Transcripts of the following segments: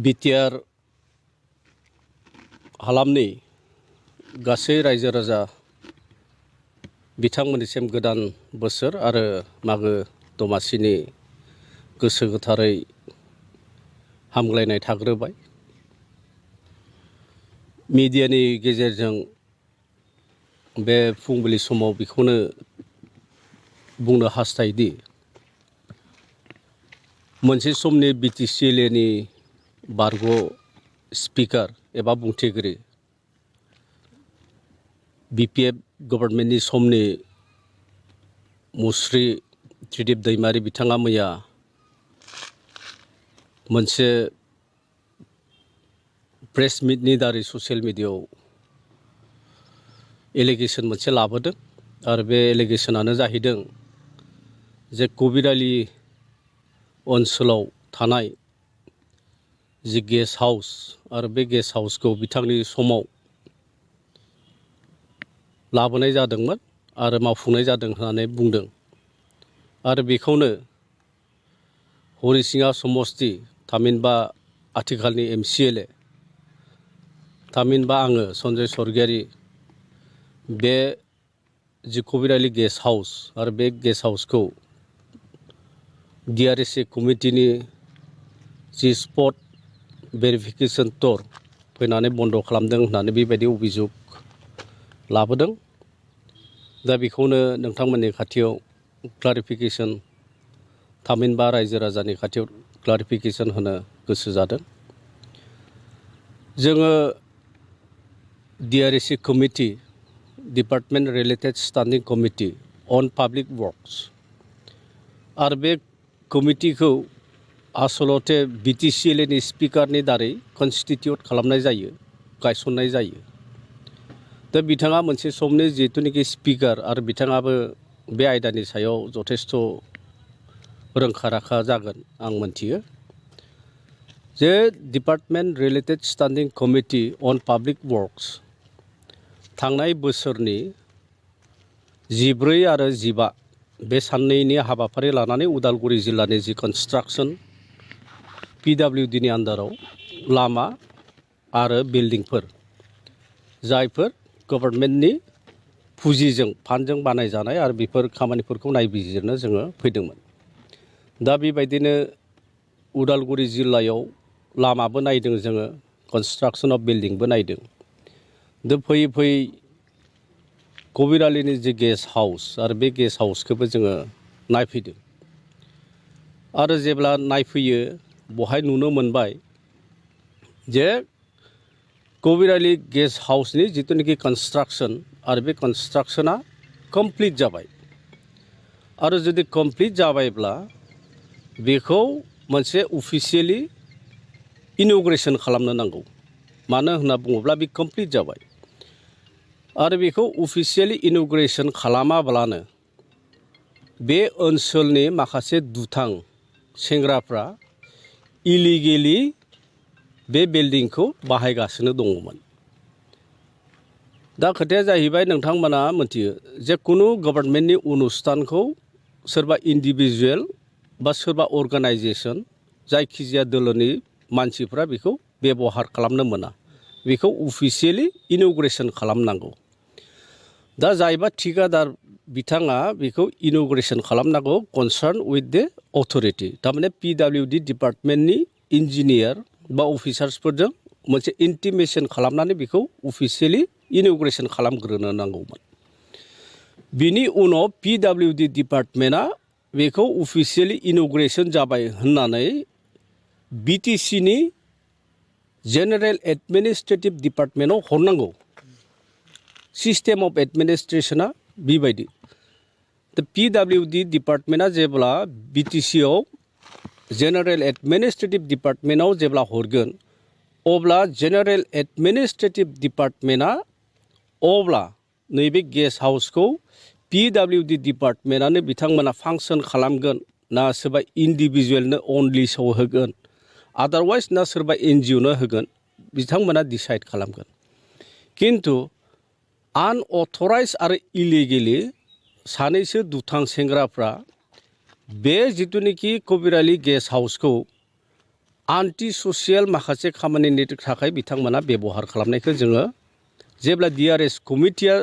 BTR हालामनि गासै रायजो राजा बिथांमोननिसिम गोदान बोसोर आरो मागो दमासिनि गोसो गोथारै हामग्लायनाय थाग्रोबाय। मिडियानि गेजेरजों बे फुंबिलि समाव बेखौनो बुंनो हास्थायोदि मोनसे समनि बिटिसिएलएनि बारग' स्पिकार एबा बुंथिगिरि बिपिएफ गभर्नमेन्टनि समनि मुस्रि त्रिदिप दैमारि बिथाङा मैया मोनसे प्रेस मिटनि दारै ससियेल मिडियायाव एलिगेसन मोनसे लाबोदों आरो बे एलिगेसनानो जाहैदों जे कबिराली ओनसोलाव थानाय जि गेस्ट हाउस आरो बे गेस्ट हाउसखौ बिथांनि समाव लाबोनाय जादोंमोन आरो मावफुंनाय जादों होननानै बुंदों आरो बेखौनो हरिसिङा समस्ति थामहिनबा आथिखालनि एमसिएलए थामहिनबा आङो सन्जय स्वर्गियारि बे जि कबिराली गेस्ट हाउस आरो बे गेस्ट हाउसखौ डिआरएसए कमिटिनि जि स्पट भेरिफिकेसन टुर फैनानै बन्द खालामदों होननानै बेबायदि अभियोग लाबोदों। दा बेखौनो नोंथांमोननि खाथियाव क्लारिफिकेसन थामहिनबा रायजो राजानि खाथियाव क्लारिफिकेसन होनो गोसो जादों। जोङो डिआरएसए कमिटि डिपार्टमेन्ट रिलेटेड स्टेन्डिं कमिटि अन पाब्लिक वर्क्स आरो बे कमिटिखौ आसलते बिटिसिएलएनि स्पिकारनि दारै कनस्टिटिउट खालामनाय जायो, गायसननाय जायो। दा बिथाङा मोनसे समनि जिहेतुनिखि स्पिकार आरो बिथाङाबो बे आयदानि सायाव जथेस्थ' रोंखा राखा जागोन आं मोनथियो जे डिपार्टमेन्ट रिलेटेड स्टेन्डिं कमिटि अन पाब्लिक वर्क्स थांनाय बोसोरनि 14 आरो 15 बे साननैनि हाबाफारि लानानै उदालगुरि जिल्लानि जि कनस्ट्राक्सन पिडब्लिउडिनि आन्दाराव लामा आरो बिल्डिंफोर जायफोर गभर्नमेन्टनि पुजिजों फान्डजों बानायजानाय आरो बेफोर खामानिफोरखौ नायबिजिरनो जोङो फैदोंमोन। दा बेबायदिनो उदालगुरि जिल्लायाव लामाबो नायदों जोङो, कनस्ट्राक्सन अफ बिल्डिंबो नायदों। दा फैयै फैयै कबिरालीनि जि गेस्ट हाउस आरो बे गेस्ट हाउसखौबो जोङो नायफैदों आरो जेब्ला नायफैयो बहाय नुनो मोनबाय जे कबिराली गेस्ट हाउसनि जितुनिखि कनस्ट्राक्सन आरो बे कनस्ट्राक्सना कमप्लिट जाबाय आरो जुदि कमप्लिट जाबायब्ला बेखौ मोनसे अफिसियेलि इन'ग्रेसन खालामनो नांगौ। मानो होनना बुङोब्ला बे कमप्लिट जाबाय आरो बेखौ अफिसियेलि इन'ग्रेसन खालामाब्लानो बे ओनसोलनि माखासे दुथां सेंग्राफ्रा इलिगेलि बे बिल्डिंखौ बाहायगासिनो दङमोन। दा खोथाया जाहैबाय नोंथांमोना मिथियो जे कुनु गभर्नमेन्टनि अनुस्थानखौ सोरबा इन्डिभिजुवेल बा सोरबा अर्गानाइजेसन जायखिजाया दोलोनि मानसिफ्रा बेखौ बेबहार खालामनो मोना, बेखौ अफिसियेलि इन'ग्रेसन खालामनांगौ। दा जायबा ठिकादार बिथाङा बेखौ इन'ग्रेसन खालामनांगौ कनसार्न उइथ द अथरिटि, थारमाने पिडब्लिउडि डिपार्टमेन्टनि इन्जिनियार बा अफिसार्सफोरजों मोनसे इन्टिमेसन खालामनानै बेखौ अफिसियेलि इन'ग्रेसन खालामग्रोनो नांगौमोन। बिनि उनाव पिडब्लिउडि डिपार्टमेन्टआ बेखौ अफिसियेलि इन'ग्रेसन जाबाय होननानै बिटिसिनि जेनेरेल एडमिनिस्ट्रेटिभ डिपार्टमेन्टआव हरनांगौ। सिस्टेम अफ एडमिनिस्ट्रेसना बेबायदि। दा पिडब्लिउडि डिपार्टमेन्टआ जेब्ला बिटिसिआव जेनेरेल एडमिनिस्ट्रेटिभ डिपार्टमेन्टआव जेब्ला हरगोन अब्ला जेनेरेल एडमिनिस्ट्रेटिभ डिपार्टमेन्टआ अब्ला नैबे गेस्ट हाउसखौ पिडब्लिउडि डिपार्टमेन्टआनो बिथांमोना फांसन खालामगोन ना सोरबा इन्डिभिजुवेलनो अनलि सौ होगोन, आदारवाइज ना सोरबा एनजिअनो होगोन, बिथांमोना डिसाइड खालामगोन। खिन्थु आनअथराइज आरो इलिगेलि सानैसो दुथां सेंग्राफ्रा बे जितुनिखि कबिराली गेस्ट हाउसखौ आन्टि ससियेल माखासे खामानिनि थाखाय बिथांमोना बेबहार खालामनायखौ जोङो जेब्ला DRS कमिटिया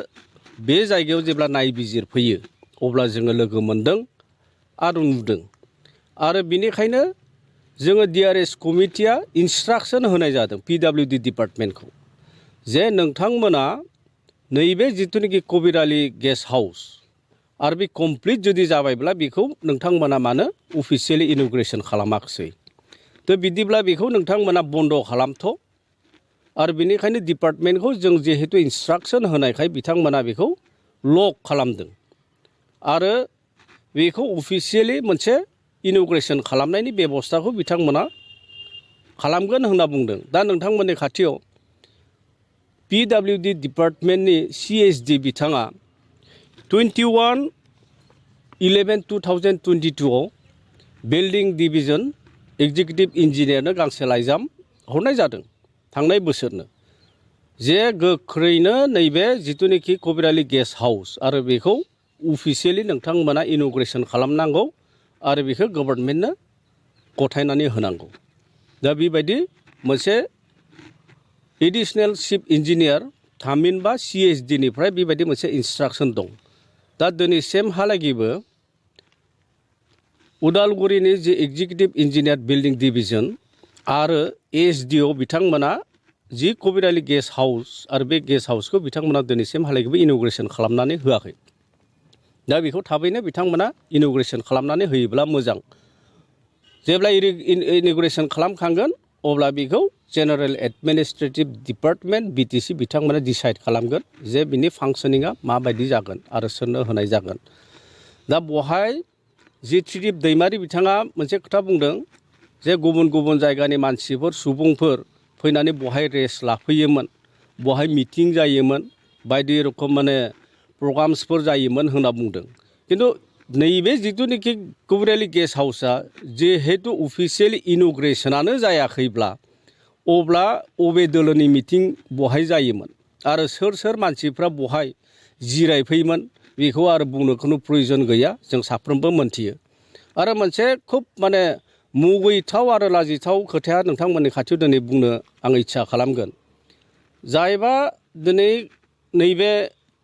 बे जायगायाव जेब्ला नायबिजिरफैयो अब्ला जोङो लोगो मोनदों आरो नुदों आरो बिनिखायनो जोङो DRS कमिटिया इन्सट्राक्सन होनाय जादों PWD डिपार्टमेन्टखौ जे नोंथांमोना नैबे जिथुनिखि कबिराली गेस्ट हाउस आरो बे कमप्लिट जुदि जाबायब्ला बेखौ नोंथांमोना मानो अफिसियेलि इन'ग्रेसन खालामाखिसै थ' बिदिब्ला बेखौ नोंथांमोना बन्द' खालामथ' आरो बेनिखायनो डिपार्टमेन्टखौ जों जिहेतु इन्सट्राक्सन होनायखाय बिथांमोना बेखौ लक खालामदों आरो बेखौ अफिसियेलि मोनसे इन'ग्रेसन खालामनायनि बेबस्थाखौ बिथांमोना खालामगोन होनना बुंदों दा नोंथांमोननि खाथियाव PWD डिपार्टमेन्टनि CSD बिथाङा 21/11/2022 आव बिल्डिं डिभिजन एग्जिकिउटिभ इन्जिनियारनो गांसे लाइजाम हरनाय जादों थांनाय बोसोरनो जे गोख्रैनो नैबे जिथुनिखि कबिराली गेस्ट हाउस आरो बेखौ अफिसियेलि नोंथांमोना इन'ग्रेसन खालामनांगौ आरो बेखौ गभर्नमेन्टनो गथायनानै होनांगौ दा बेबायदि मोनसे एडिशनेल चिफ इन्जिनियार थामहिनबा CSD निफ्राय बेबायदि मोनसे इन्सट्राक्सन दं दा दिनैसिमहालागैबो उदालगुरिनि जे एग्जिकिउटिभ इन्जिनियार बिल्डिं डिभिजन आरो SDO बिथांमोना जि कबिराली गेस्ट हाउस आरो बे गेस्ट हाउसखौ बिथांमोना दिनैसिमहालागैबो इन'ग्रेसन खालामनानै होआखै दा बेखौ थाबैनो बिथांमोना इन'ग्रेसन खालामनानै होयोब्ला मोजां जेब्ला इन'ग्रेसन खालामखांगोन अब्ला बेखौ जेनेरेल एडमिनिस्ट्रेटिभ डिपार्टमेन्ट BTC बिथांमोना डिसाइड खालामगोन जे बिनि फांसनिंआ माबायदि जागोन आरो सोरनो होनाय जागोन दा बहाय जि त्रिदिप दैमारि बिथाङा मोनसे खोथा बुंदों जे गुबुन गुबुन जायगानि मानसिफोर सुबुंफोर फैनानै बहाय रेस्ट लाफैयोमोन बहाय मिटिं जायोमोन बायदि रोखोम माने प्रग्राम्सफोर जायोमोन होनना बुंदों किन्तु नैबे जिथुनिखि कबिराली गेस्ट हाउसआ जिहेतु अफिसियेलि इन'ग्रेसनानो जायाखैब्ला अब्ला अबे दोलोनि मिटिं बहाय जायोमोन आरो सोर सोर मानसिफ्रा बहाय जिरायफैयोमोन बेखौ आरो बुंनो खुनु प्रयजन गैया जों साफ्रोमबो मोनथियो आरो मोनसे खुब माने मुगैथाव आरो लाजिथाव खोथाया नोंथांमोननि खाथियाव दिनै बुंनो आं इच्छा खालामगोन जायबा दिनै नैबे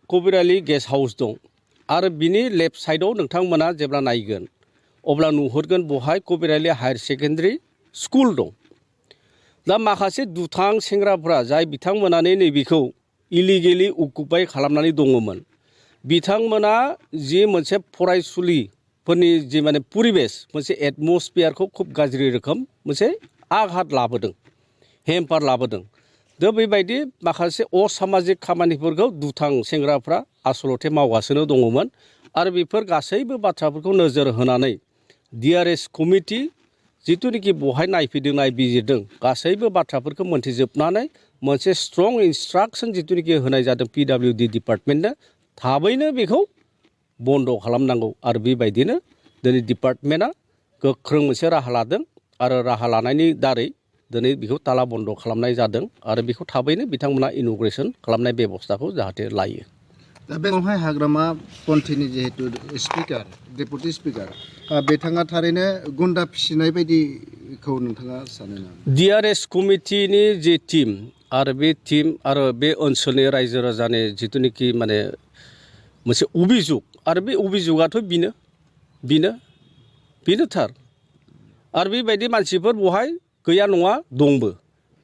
कबिराली गेस्ट हाउस दं आरो बिनि लेफ्ट साइडआव नोंथांमोना जेब्ला नायगोन अब्ला नुहुरगोन बहाय कबिराली हायार सेकेन्डारि स्कुल दं दा माखासे दुथां सेंग्राफ्रा जाय बिथांमोनानो नैबेखौ इलिगेलि अकुपाय खालामनानै दङमोन बिथांमोना जि मोनसे फरायसुलिफोरनि जि माने परिबेस मोनसे एटमस्फियारखौ खुब गाज्रि रोखोम मोनसे आघात लाबोदों हेम्पार लाबोदों दा बेबायदि माखासे असामाजिक खामानिफोरखौ दुथां सेंग्राफ्रा आसलथे मावगासिनो दङमोन आरो बेफोर गासैबो बाथ्राफोरखौ नोजोर होनानै DRS कमिटि जिथुनिखि बहाय नायफैदों नायबिजिरदों गासैबो बाथ्राफोरखौ मोनथिजोबनानै मोनसे स्ट्रं इन्सट्राक्सन जिथुनिखि होनाय जादों PWD डिपार्टमेन्टनो थाबैनो बेखौ बन्द' खालामनांगौ आरो बेबायदिनो दिनै डिपार्टमेन्टआ गोख्रों मोनसे राहा लादों आरो राहा लानायनि दारै दिनै बेखौ ताला बन्द' खालामनाय जादों आरो बेखौ थाबैनो बिथांमोना इन'ग्रेसन खालामनाय बेबस्थाखौ जाहाथे लायो दा बेवहाय हाग्रामा पन्थिनि जिहेतु स्पिकार डेपुटि स्पिकार बिथाङा थारैनो गुन्दा फिसिनाय बायदिखौ नोंथाङा सानो नामा DRS कमिटिनि जे टिम आरो बे टिम आरो बे ओनसोलनि रायजो राजानि जिथुनिखि माने मोनसे अभिजुग आरो बे अभिजुगाथ' बेनो थार आरो बेबायदि मानसिफोर बहाय गैया नङा दंबो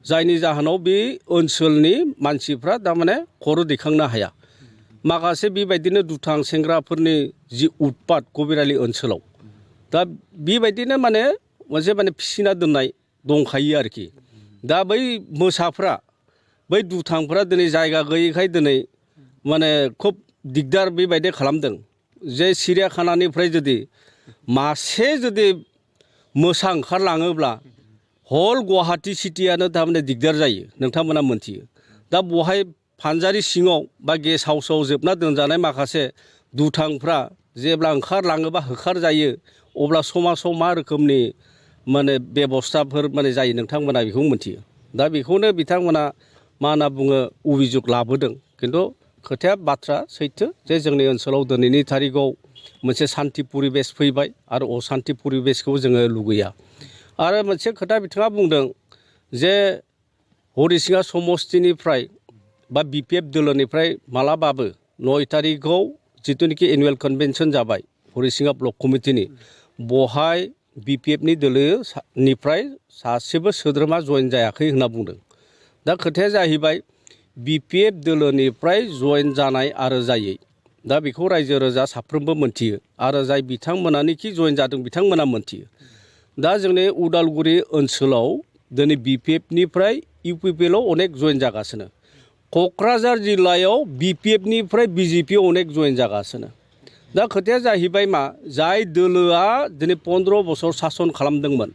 जायनि जाहोनाव बे ओनसोलनि मानसिफ्रा थारमाने खर' दैखांनो हाया माखासे बेबायदिनो दुथां सेंग्राफोरनि जि उत्पात कबिराली ओनसोलाव दा बेबायदिनो माने मोनसे माने फिसिना दोननाय दंखायो आरोखि दा बै मोसाफ्रा बै दुथांफ्रा दिनै जायगा गैयैखाय दिनै माने खुब दिगदार बेबायदि खालामदों जे सिरियाखानानिफ्राय जुदि मासे जुदि मोसा ओंखारलाङोब्ला हल गुवाहाटी सिटियानो थारमाने दिगदार जायो नोंथांमोना मोनथियो दा बहाय फानजारि सिङाव बा गेस्ट हाउसाव जोबना दोनजानाय माखासे दुथांफ्रा जेब्ला ओंखारलाङोबा होखारजायो अब्ला समाजाव मा रोखोमनि माने बेबस्थाफोर माने जायो नोंथांमोना बेखौ मोनथियो दा बेखौनो बिथांमोना मा होनना बुङो अभिजुग लाबोदों खिन्थु खोथाया बाथ्रा सैथो जे जोंनि ओनसोलाव दिनैनि थारिखआव मोनसे सान्थि परिबेस फैबाय आरो असान्थि परिबेसखौ जोङो लुगैया आरो मोनसे खोथा बिथाङा बुंदों जे हरिसिङा समस्तिनिफ्राय बा BPF दोलोनिफ्राय मालाबाबो 9 तारिखआव जिथुनिखि एनुवेल कनभेनसन जाबाय हरिसिङा ब्लक कमिटिनि बहाय BPFनि दोलोनिफ्राय सासेबो सोद्रोमा जयेन जायाखै होनना बुंदों। दा खोथाया जाहैबाय BPF दोलोनिफ्राय जयेन जानाय आरो जायै दा बेखौ रायजो राजा साफ्रोमबो मोनथियो आरो जाय बिथांमोनानोखि जयेन जादों बिथांमोना मोनथियो। दा जोंनि उदालगुरि ओनसोलाव दिनै BPFनिफ्राय UPPLआव अनेक जयेन जागासिनो। क'क्राझार जिल्लायाव BPFनिफ्राय BJP अनेक जयेन जागासिनो। दा खोथाया जाहैबाय मा जाय दोलोआ दिनै 15 बोसोर सासन खालामदोंमोन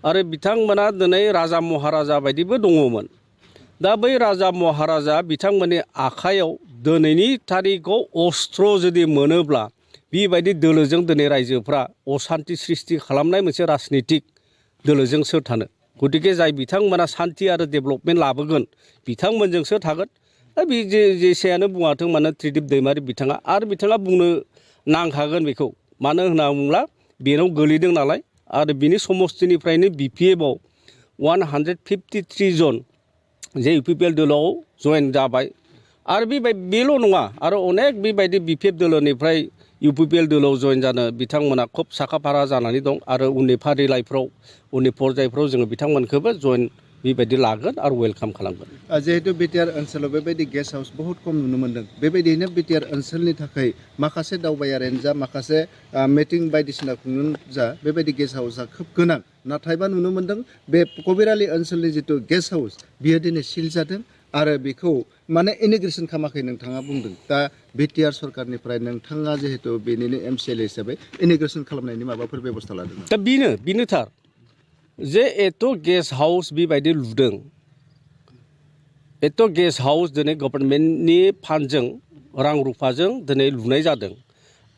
आरो बिथांमोना दिनै राजा महाराजा बायदिबो दङमोन। दा बै राजा महाराजा बिथांमोननि आखायाव दिनैनि तारिखआव अस्त्र जुदि मोनोब्ला बेबायदि दोलोजों दिनै रायजोफ्रा असान्ति सृष्टि खालामनाय मोनसे राजनितिक दोलोजों सोर थानो। गतिके जाय बिथांमोना सान्ति आरो डेभेलपमेन्ट लाबोगोन बिथांमोनजोंसो थागोन। दा बे जेसेयानो बुङाथों मानो त्रिदिप दैमारि बिथाङा आरो बिथाङा बुंनो नांखागोन बेखौ मानो होनना बुङोब्ला बेनाव गोलैदों नालाय आरो बिनि समस्तिनिफ्रायनो BPFआव 153 जन जे UPPL दोलोआव जयेन जाबाय आरो बेल' नङा आरो अनेक बेबायदि BPF दोलोनिफ्राय UPPL दोलोआव जयेन जानो बिथांमोना खुब साखाफारा जानानै दं आरो उननि फारिलाइफ्राव उननि पर्यायफ्राव जोङो बिथांमोनखौबो जयेन बेबायदि लागोन आरो वेलकाम खालामगोन। जिहेतु बिटिआर ओनसोलाव बेबायदि गेस्ट हाउस बहुत खम नुनो मोन्दों बेबायदियैनो बिटिआर ओनसोलनि थाखाय माखासे दावबायारियानो जा माखासे मिटिं बायदिसिना खुंनो जा बेबायदि गेस्ट हाउसआ खोब गोनां नाथायबा नुनो मोन्दों बे कबिरालि ओनसोलनि जिथु गेस्ट हाउस बियो दिनै सिल जादों आरो बेखौ माने इनिग्रेसन खालामाखै नोंथाङा बुंदों। दा बिटिआर सरकारनिफ्राय नोंथाङा जिहेतु बेनिनो MCLA हिसाबै इनिग्रेसन खालामनायनि माबाफोर बेबस्था लादों? दा बेनो थार जे एथ' गेस्ट हाउस बेबायदि लुदों एथ' गेस्ट हाउस दिनै गभर्नमेन्टनि फान्डजों रां रुफाजों दिनै लुनाय जादों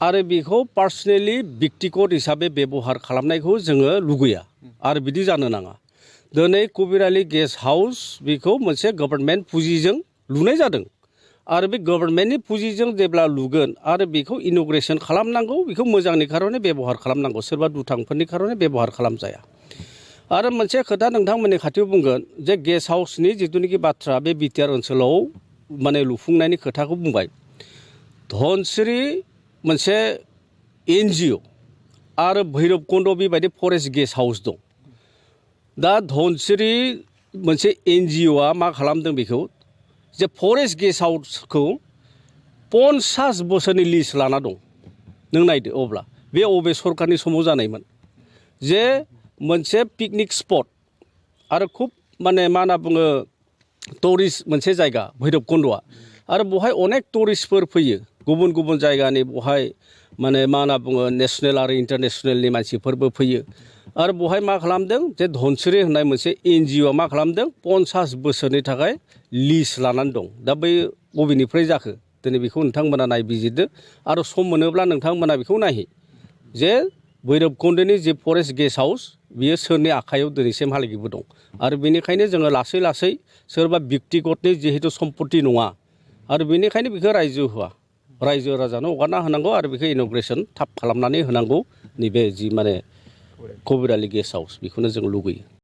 आरो बेखौ पार्सनेलि व्यक्तिगत हिसाबै बेबहार खालामनायखौ जोङो लुगैया आरो बिदि जानो नाङा। दिनै कबिरालि गेस्ट हाउस बेखौ मोनसे गभर्नमेन्ट पुजिजों लुनाय जादों आरो बे गभर्नमेन्टनि पुजिजों जेब्ला लुगोन आरो बेखौ इन'ग्रेसन खालामनांगौ बेखौ मोजांनि खार'नै बेबहार खालामनांगौ सोरबा दुथांफोरनि खार'नै बेबहार खालामजाया। आरो मोनसे खोथा नोंथांमोननि खाथियाव बुंगोन जे गेस्ट हाउसनि जिथुनिखि बाथ्रा बे बिटिआर ओनसोलाव माने लुफुंनायनि खोथाखौ बुंबाय धनसिरि मोनसे NGO आरो भैरबकुन्द बेबायदि फरेस्ट गेस्ट हाउस दं। दा धनसिरि मोनसे NGOआ मा खालामदों बेखौ जे फरेस्ट गेस्ट हाउसखौ 50 बोसोरनि लिज लाना दं। नों नायदो अब्ला बे अबे सरकारनि समाव जानायमोन जे मोनसे पिकनिक स्पट आरो खुब माने मा होनना बुङो टुरिस्ट मोनसे जायगा भैरबकुन्द'आ आरो बहाय अनेक टुरिस्टफोर फैयो गुबुन गुबुन जायगानि बहाय माने मा होनना बुङो नेसनेल आरो इन्टारनेसनेलनि मानसिफोरबो फैयो आरो बहाय मा खालामदों जे धनसिरि होननाय मोनसे NGOआ मा खालामदों 50 बोसोरनि थाखाय लिज लानानै दं। दा बै बबेनिफ्राय जाखो दिनै बेखौ नोंथांमोना नायबिजिरदो आरो सम मोनोब्ला नोंथांमोना बेखौ नायहै जे भैरबकुन्दनि जे फरेस्ट गेस्ट हाउस बियो सोरनि आखायाव दिनैसिमहालागैबो दं आरो बेनिखायनो जोङो लासै लासै सोरबा व्यक्तिगतनि जिहेतु सम्पति नङा आरो बेनिखायनो बेखौ रायजो होआ रायजो राजानो हगारना होनांगौ आरो बेखौ इन'ग्रेसन थाब खालामनानै होनांगौ नैबे जि माने कबिरालि गेस्ट हाउस बेखौनो जों लुगैयो।